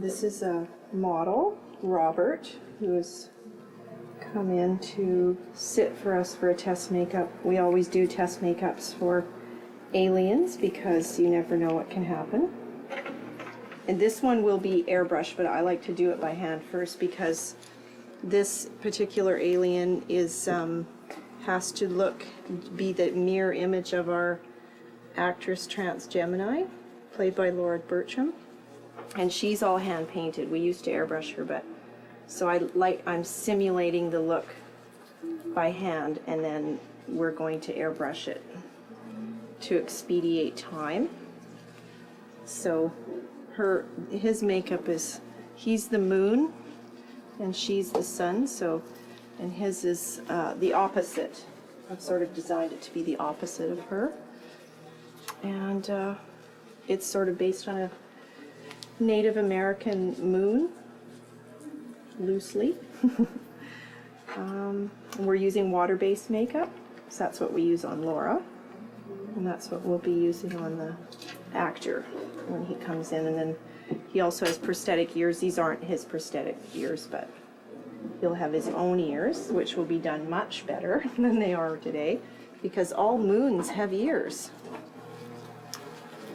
This is a model, Robert, who has come in to sit for us for a test makeup. We always do test makeups for aliens because you never know what can happen. And this one will be airbrush, but I like to do it by hand first because this particular alien is has to be the mirror image of our actress Gemini, played by Laura Bertram, and she's all hand painted. We used to airbrush her, but so I'm simulating the look by hand, and then we're going to airbrush it to expedite time. So his makeup is, he's the moon and she's the sun, so, and his is the opposite. I've sort of designed it to be the opposite of her, and it's sort of based on a Native American moon, loosely. We're using water-based makeup, so that's what we use on Laura, and that's what we'll be using on the actor when he comes in. And then he also has prosthetic ears. These aren't his prosthetic ears, but he'll have his own ears, which will be done much better than they are today, because all moons have ears.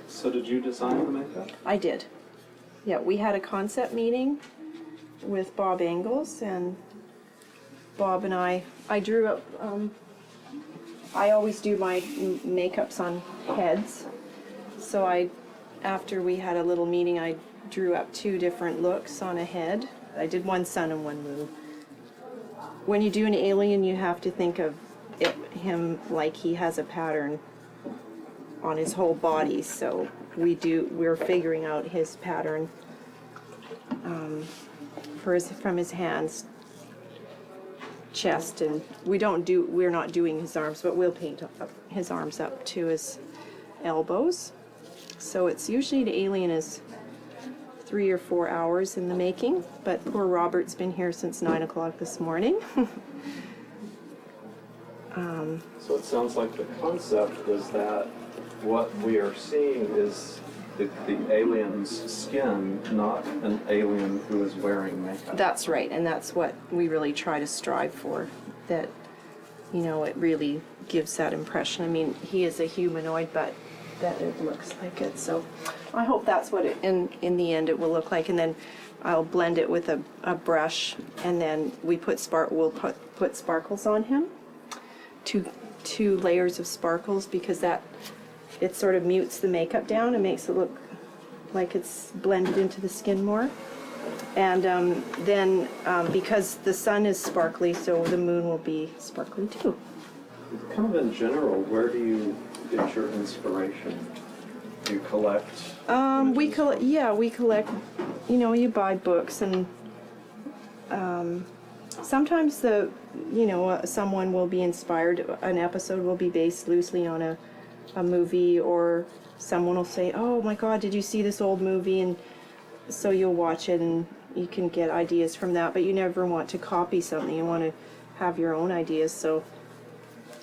So did you design the makeup? I did. Yeah, we had a concept meeting with Bob Engels, and Bob and I drew up, I always do my makeups on heads, so after we had a little meeting, I drew up 2 different looks on a head. I did one sun and one moon. When you do an alien, you have to think of him like he has a pattern on his whole body, so we're figuring out his pattern from his hands, chest, and we're not doing his arms, but we'll paint up his arms up to his elbows. So it's usually, the alien is 3 or 4 hours in the making, but poor Robert's been here since 9 o'clock this morning. So it sounds like the concept is that what we are seeing is the alien's skin, not an alien who is wearing makeup. That's right, and that's what we really try to strive for, that, you know, it really gives that impression. I mean, he is a humanoid, but that it looks like it. So I hope that's what it, in the end it will look like. And then I'll blend it with a brush, and then we'll put sparkles on him, two layers of sparkles, because it sort of mutes the makeup down and makes it look like it's blended into the skin more. And then because the sun is sparkly, so the moon will be sparkly too. Kind of in general, where do you get your inspiration? Do you collect? We collect. You know, you buy books, and sometimes someone will be inspired. An episode will be based loosely on a movie, or someone will say, "Oh my God, did you see this old movie?" And so you'll watch it, and you can get ideas from that. But you never want to copy something. You want to have your own ideas. So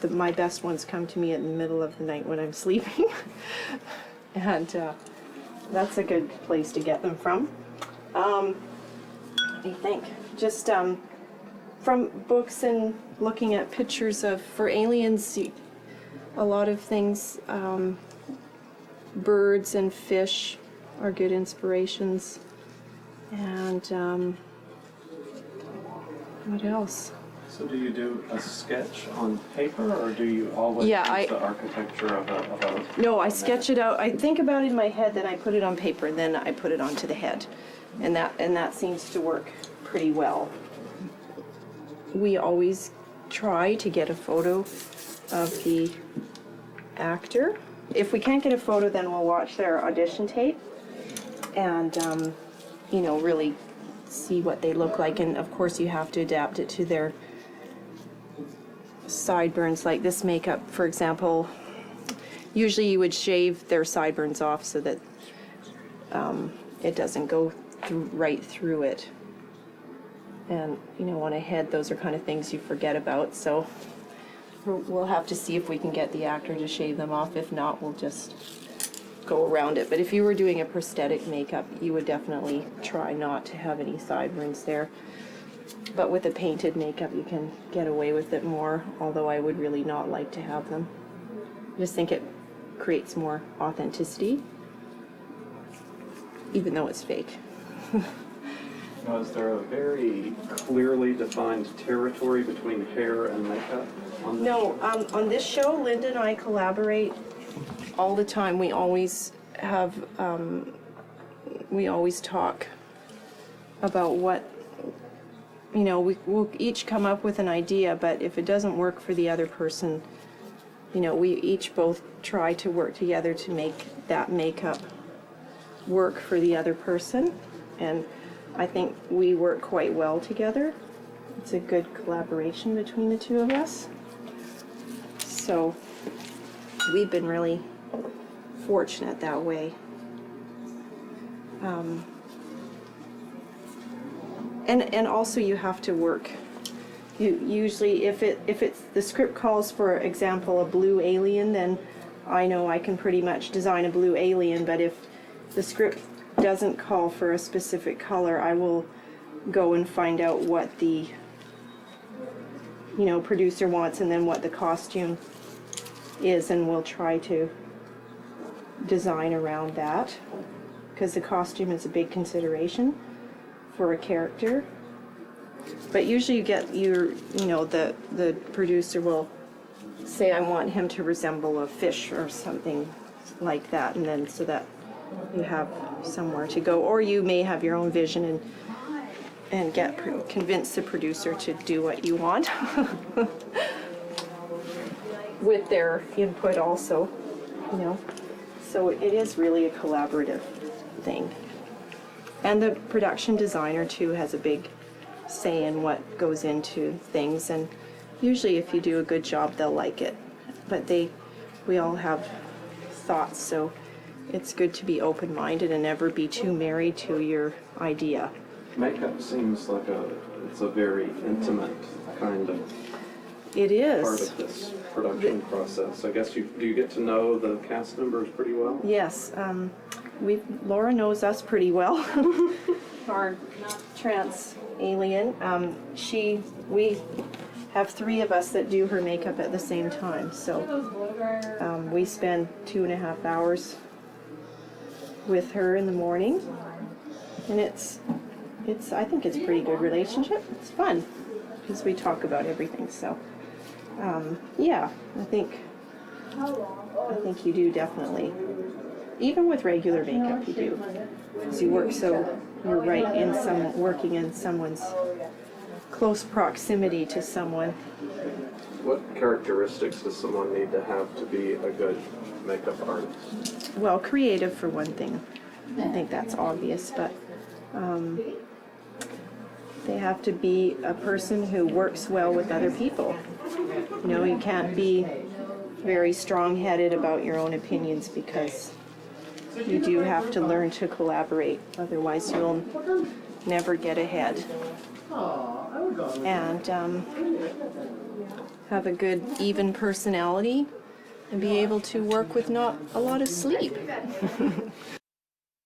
my best ones come to me in the middle of the night when I'm sleeping, and that's a good place to get them from. What do you think? Just from books and looking at pictures for aliens, a lot of things, birds and fish are good inspirations. And what else? So do you do a sketch on paper, or do you always use the architecture of a No, I sketch it out. I think about it in my head, then I put it on paper, and then I put it onto the head. And that seems to work pretty well. We always try to get a photo of the actor. If we can't get a photo, then we'll watch their audition tape and really see what they look like. And of course you have to adapt it to their sideburns. Like this makeup, for example, usually you would shave their sideburns off so that it doesn't go right through it. And on a head, those are kind of things you forget about. So we'll have to see if we can get the actor to shave them off. If not, we'll just go around it. But if you were doing a prosthetic makeup, you would definitely try not to have any sideburns there. But with a painted makeup, you can get away with it more, although I would really not like to have them. I just think it creates more authenticity, even though it's fake. Now, is there a very clearly defined territory between hair and makeup on this No, show? on this show, Linda and I collaborate all the time. We always have, we always talk about what, you know, we'll each come up with an idea, but if it doesn't work for the other person, you know, we each both try to work together to make that makeup work for the other person. And I think we work quite well together. It's a good collaboration between the two of us. So we've been really fortunate that way. And also you have to work. You usually, if it's the script calls, for example, a blue alien, then I know I can pretty much design a blue alien. But if the script doesn't call for a specific color, I will go and find out what the, you know, producer wants, and then what the costume is, and we'll try to design around that, because the costume is a big consideration for a character. But usually you get you know, the producer will say, I want him to resemble a fish or something like that, and then so that you have somewhere to go. Or you may have your own vision and convince the producer to do what you want with their input also, you know. So it is really a collaborative thing. And the production designer too has a big say in what goes into things, and usually if you do a good job, they'll like it. But we all have thoughts, so it's good to be open-minded and never be too married to your idea. Makeup seems like it's a very intimate kind of It is. part of this production process. I guess do you get to know the cast members pretty well? Yes, Laura knows us pretty well. Our trans alien. We have 3 of us that do her makeup at the same time. So we spend 2.5 hours with her in the morning, and I think it's a pretty good relationship. It's fun because we talk about everything. So yeah, I think you do definitely. Even with regular makeup, you do, because you work so you're working in someone's close proximity to someone. What characteristics does someone need to have to be a good makeup artist? Well, creative for one thing. I think that's obvious, but they have to be a person who works well with other people. You know, you can't be very strong-headed about your own opinions, because you do have to learn to collaborate. Otherwise, you'll never get ahead. And have a good, even personality, and be able to work with not a lot of sleep.